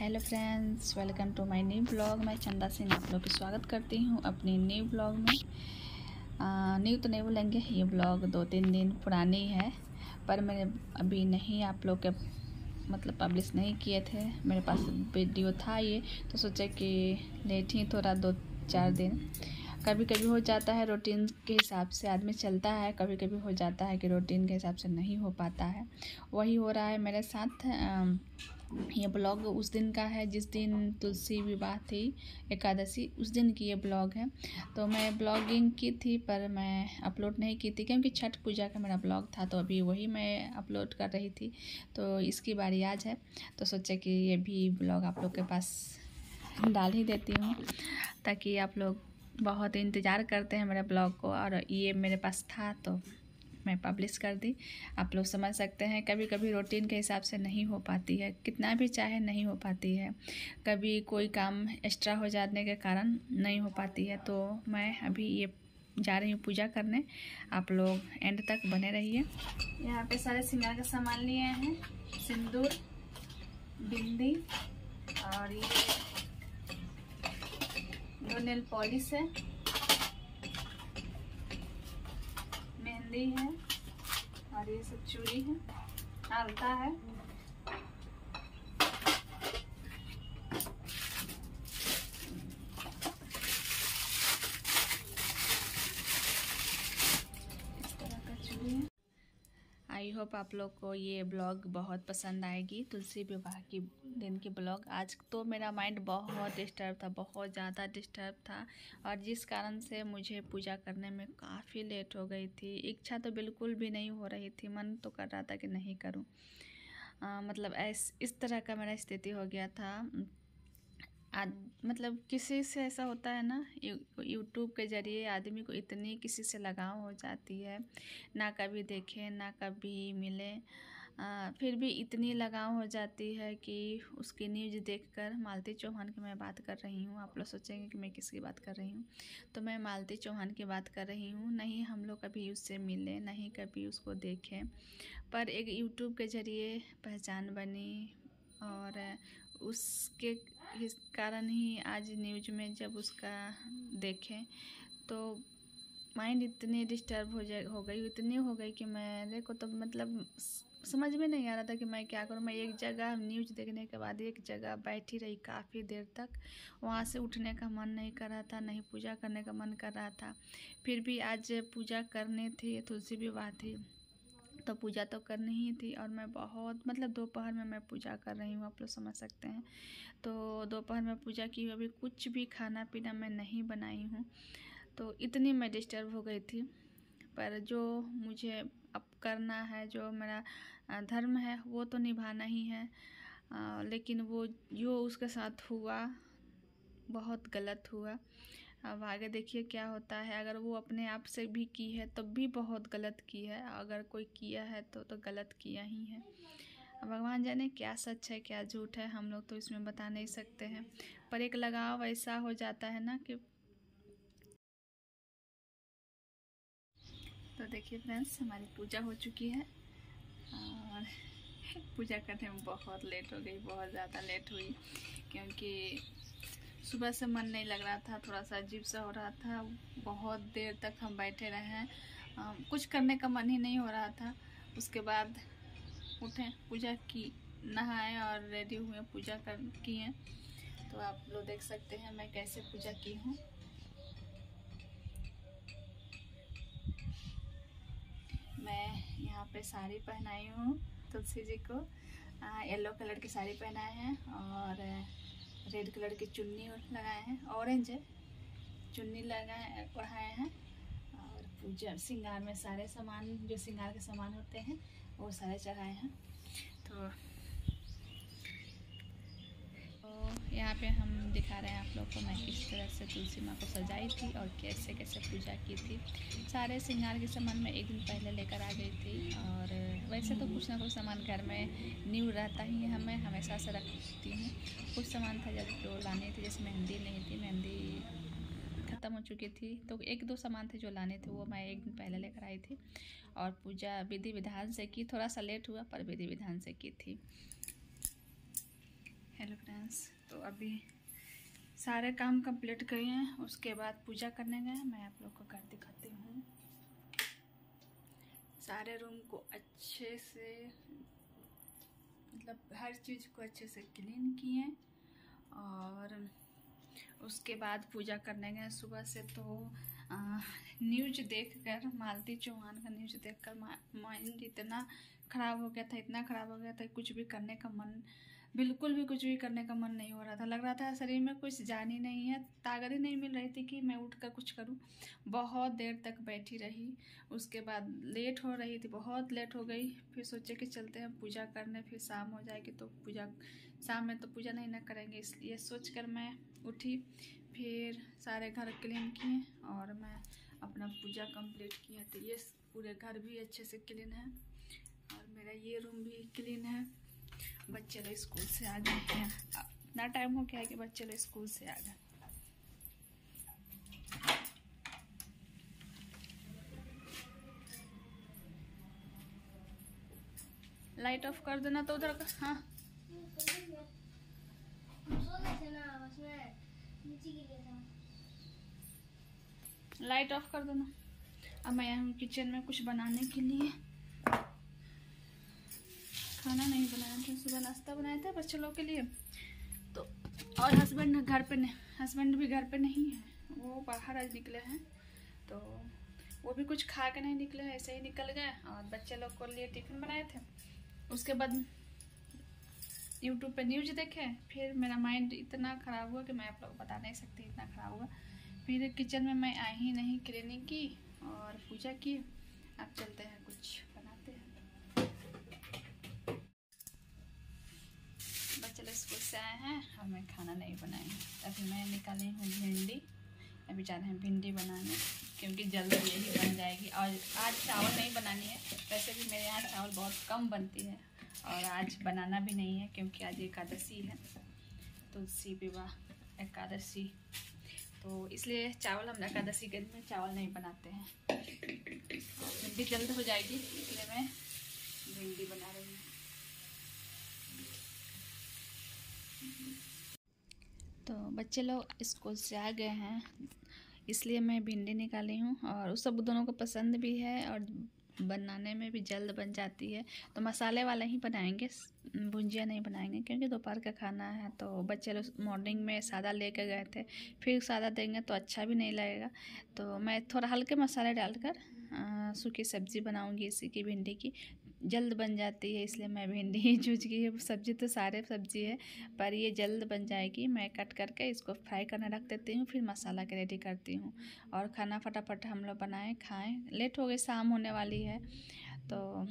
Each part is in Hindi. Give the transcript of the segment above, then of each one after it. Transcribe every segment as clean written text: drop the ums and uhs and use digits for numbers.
Hello friends, welcome to my new blog. मैं चंदा सिंह आप लोग का स्वागत करती हूँ अपनी न्यू ब्लॉग में। न्यू तो नहीं बोलेंगे, ये ब्लॉग 2-3 दिन पुरानी है, पर मैंने अभी नहीं आप लोग के मतलब पब्लिश नहीं किए थे। मेरे पास वीडियो था ये, तो सोचा कि लेट ही थोड़ा 2-4 दिन। कभी कभी हो जाता है, रूटीन के हिसाब से आदमी चलता है, कभी कभी हो जाता है कि रूटीन के हिसाब से नहीं हो पाता है। वही हो रहा है मेरे साथ। ये ब्लॉग उस दिन का है जिस दिन तुलसी विवाह थी, एकादशी, उस दिन की ये ब्लॉग है। तो मैं ब्लॉगिंग की थी पर मैं अपलोड नहीं की थी क्योंकि छठ पूजा का मेरा ब्लॉग था, तो अभी वही मैं अपलोड कर रही थी। तो इसकी बारी आज है, तो सोचा कि ये भी ब्लॉग आप लोग के पास डाल ही देती हूँ, ताकि आप लोग बहुत इंतज़ार करते हैं मेरे ब्लॉग को, और ये मेरे पास था तो मैं पब्लिश कर दी। आप लोग समझ सकते हैं, कभी कभी रूटीन के हिसाब से नहीं हो पाती है, कितना भी चाहे नहीं हो पाती है। कभी कोई काम एक्स्ट्रा हो जाने के कारण नहीं हो पाती है। तो मैं अभी ये जा रही हूँ पूजा करने, आप लोग एंड तक बने रहिए। यहाँ पे सारे श्रृंगार का सामान लिए हैं, सिंदूर, बिंदी, और ये 2 नेल पॉलिश है, मेहंदी है, और ये सब चूड़ी है, आलता है। इस तरह का चूड़ी है। आई होप आप लोग को ये ब्लॉग बहुत पसंद आएगी, तुलसी विवाह की दिन की ब्लॉग। आज तो मेरा माइंड बहुत डिस्टर्ब था, बहुत ज़्यादा डिस्टर्ब था, और जिस कारण से मुझे पूजा करने में काफ़ी लेट हो गई थी। इच्छा तो बिल्कुल भी नहीं हो रही थी, मन तो कर रहा था कि नहीं करूं। मतलब इस तरह का मेरा स्थिति हो गया था। आज मतलब किसी से ऐसा होता है ना, यूट्यूब के ज़रिए आदमी को इतनी किसी से लगाव हो जाती है, ना कभी देखे ना कभी मिले, फिर भी इतनी लगाव हो जाती है कि उसकी न्यूज़ देखकर, मालती चौहान की मैं बात कर रही हूँ। आप लोग सोचेंगे कि मैं किसकी बात कर रही हूँ, तो मैं मालती चौहान की बात कर रही हूँ। नहीं हम लोग कभी उससे मिले, नहीं कभी उसको देखे, पर एक यूट्यूब के ज़रिए पहचान बनी, और उसके इस कारण ही आज न्यूज में जब उसका देखें तो माइंड इतनी डिस्टर्ब हो गई, इतनी हो गई कि मेरे को तो मतलब समझ में नहीं आ रहा था कि मैं क्या करूं। मैं एक जगह न्यूज़ देखने के बाद एक जगह बैठी रही काफ़ी देर तक, वहाँ से उठने का मन नहीं कर रहा था, नहीं पूजा करने का मन कर रहा था। फिर भी आज पूजा करनी थी, तुलसी विवाह थी, तो पूजा तो करनी ही थी। और मैं बहुत मतलब दोपहर में मैं पूजा कर रही हूँ, आप लोग समझ सकते हैं। तो दोपहर में पूजा की, अभी कुछ भी खाना पीना मैं नहीं बनाई हूँ, तो इतनी मैं डिस्टर्ब हो गई थी। पर जो मुझे अब करना है, जो मेरा धर्म है, वो तो निभाना ही है। लेकिन वो जो उसके साथ हुआ बहुत गलत हुआ। अब आगे देखिए क्या होता है। अगर वो अपने आप से भी की है तब भी बहुत गलत की है, अगर कोई किया है तो गलत किया ही है। भगवान जाने क्या सच है क्या झूठ है, हम लोग तो इसमें बता नहीं सकते हैं, पर एक लगाव ऐसा हो जाता है ना कि। तो देखिए फ्रेंड्स, हमारी पूजा हो चुकी है, और पूजा करने में बहुत लेट हो गई, बहुत ज़्यादा लेट हुई, क्योंकि सुबह से मन नहीं लग रहा था, थोड़ा सा अजीब सा हो रहा था। बहुत देर तक हम बैठे रहे, कुछ करने का मन ही नहीं हो रहा था। उसके बाद उठे, पूजा की, नहाए और रेडी हुए, पूजा किए। तो आप लोग देख सकते हैं मैं कैसे पूजा की हूँ। मैं यहाँ पे साड़ी पहनाई हूँ तुलसी जी को, येलो कलर की साड़ी पहनाए हैं, और रेड कलर की चुन्नी लगाए हैं, ऑरेंज है चुन्नी लगाए ओढ़ाए हैं, और पूजा श्रृंगार में सारे सामान, जो श्रृंगार के सामान होते हैं वो सारे चढ़ाए हैं। तो यहाँ पे हम दिखा रहे हैं आप लोग को मैं किस तरह से तुलसी माँ को सजाई थी और कैसे कैसे पूजा की थी। सारे श्रृंगार के सामान मैं एक दिन पहले लेकर आ गई थी, और वैसे तो कुछ ना कुछ सामान घर में न्यू रहता ही है, मैं हमेशा से रखती हूँ। कुछ सामान था जो लाने थे, जैसे मेहंदी नहीं थी, मेहंदी ख़त्म हो चुकी थी, तो 1-2 सामान थे जो लाने थे, वो मैं एक दिन पहले लेकर आई थी। और पूजा विधि विधान से की, थोड़ा सा लेट हुआ पर विधि विधान से की थी। हेलो फ्रेंड्स, तो अभी सारे काम कंप्लीट किए हैं, उसके बाद पूजा करने गए। मैं आप लोग को घर दिखाती हूँ। सारे रूम को अच्छे से मतलब हर चीज़ को अच्छे से क्लीन किए और उसके बाद पूजा करने गए। सुबह से तो न्यूज़ देखकर, मालती चौहान का न्यूज़ देखकर माइंड इतना ख़राब हो गया था, इतना ख़राब हो गया था, कुछ भी करने का मन, बिल्कुल भी कुछ भी करने का मन नहीं हो रहा था। लग रहा था शरीर में कुछ जान ही नहीं है, ताकत ही नहीं मिल रही थी कि मैं उठ कर कुछ करूं। बहुत देर तक बैठी रही, उसके बाद लेट हो रही थी, बहुत लेट हो गई। फिर सोचे कि चलते हैं पूजा करने, फिर शाम हो जाएगी तो पूजा, शाम में तो पूजा नहीं ना करेंगे, इसलिए सोचकर मैं उठी। फिर सारे घर क्लीन किए और मैं अपना पूजा कंप्लीट किया। तो ये पूरे घर भी अच्छे से क्लीन है और मेरा ये रूम भी क्लीन है। बच्चे लोग स्कूल से आ गए हैं, इतना टाइम हो गया है कि बच्चे लोग स्कूल से आ गए। लाइट ऑफ कर देना तो उधर का। हाँ, लाइट ऑफ कर देना। अब मैं यहाँ किचन में कुछ बनाने के लिए, खाना नहीं बनाया था, सुबह नाश्ता बनाया था बच्चे लोग के लिए। तो और हस्बैंड घर पे नहीं, हस्बैंड भी घर पे नहीं है, वो बाहर आज निकले हैं। तो वो भी कुछ खा के नहीं निकले हैं, ऐसे ही निकल गए। और बच्चे लोग को लिए टिफिन बनाए थे। उसके बाद यूट्यूब पे न्यूज़ देखे। फिर मेरा माइंड इतना ख़राब हुआ कि मैं आप लोग को बता नहीं सकती, इतना ख़राब हुआ। फिर किचन में मैं आई ही नहीं, क्लीनिंग की और पूजा की। अब चलते हैं कुछ बनाते हैं। बच्चे लोग स्कूल से आए हैं और मैं खाना नहीं बनाई। अभी मैं निकाली हूँ भिंडी, अभी जा रहे हैं भिंडी बनाने, क्योंकि जल्दी यही बन जाएगी। और आज चावल नहीं बनानी है, वैसे भी मेरे यहाँ चावल बहुत कम बनती है और आज बनाना भी नहीं है क्योंकि आज एकादशी है, तुलसी विवाह एकादशी। तो इसलिए चावल हम एकादशी के दिन में चावल नहीं बनाते हैं। भिंडी जल्द हो जाएगी, इसलिए मैं भिंडी बना रही हूँ। तो बच्चे लोग स्कूल से आ गए हैं, इसलिए मैं भिंडी निकाली हूँ और उस सब दोनों को पसंद भी है और बनाने में भी जल्द बन जाती है। तो मसाले वाला ही बनाएंगे, भुंजिया नहीं बनाएंगे क्योंकि दोपहर का खाना है। तो बच्चे लोग मॉर्निंग में सादा लेकर गए थे, फिर सादा देंगे तो अच्छा भी नहीं लगेगा। तो मैं थोड़ा हल्के मसाले डालकर सूखी सब्ज़ी बनाऊंगी इसी की, भिंडी की, जल्द बन जाती है, इसलिए मैं भिंडी ही चूज की है। सब्ज़ी तो सारे सब्ज़ी है पर ये जल्द बन जाएगी। मैं कट करके इसको फ्राई करने रख देती हूँ, फिर मसाला के रेडी करती हूँ और खाना फटाफट हम लोग बनाएं खाएं। लेट हो गई, शाम होने वाली है। तो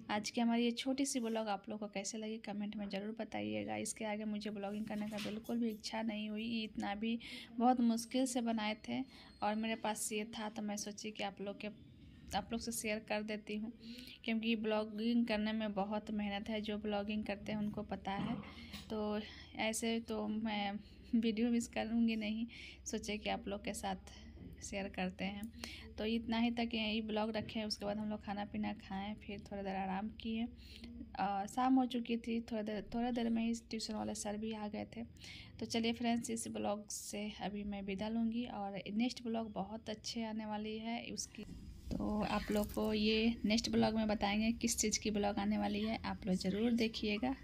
आज की हमारी ये छोटी सी ब्लॉग आप लोग को कैसे लगी कमेंट में ज़रूर बताइएगा। इसके आगे मुझे ब्लॉगिंग करने का बिल्कुल भी इच्छा नहीं हुई, इतना भी बहुत मुश्किल से बनाए थे और मेरे पास ये था, तो मैं सोची कि आप लोग से शेयर कर देती हूँ, क्योंकि ब्लॉगिंग करने में बहुत मेहनत है। जो ब्लॉगिंग करते हैं उनको पता है। तो ऐसे तो मैं वीडियो मिस करूँगी नहीं, सोचे कि आप लोग के साथ शेयर करते हैं। तो इतना ही तक यही ब्लॉग रखें, उसके बाद हम लोग खाना पीना खाएं, फिर थोड़ा देर आराम किए। शाम हो चुकी थी, थोड़ा देर में ही ट्यूशन वाले सर भी आ गए थे। तो चलिए फ्रेंड्स, इस ब्लॉग से अभी मैं विदा लूँगी और नेक्स्ट ब्लॉग बहुत अच्छे आने वाली है उसकी। तो आप लोग को ये नेक्स्ट ब्लॉग में बताएंगे किस चीज़ की ब्लॉग आने वाली है, आप लोग ज़रूर देखिएगा।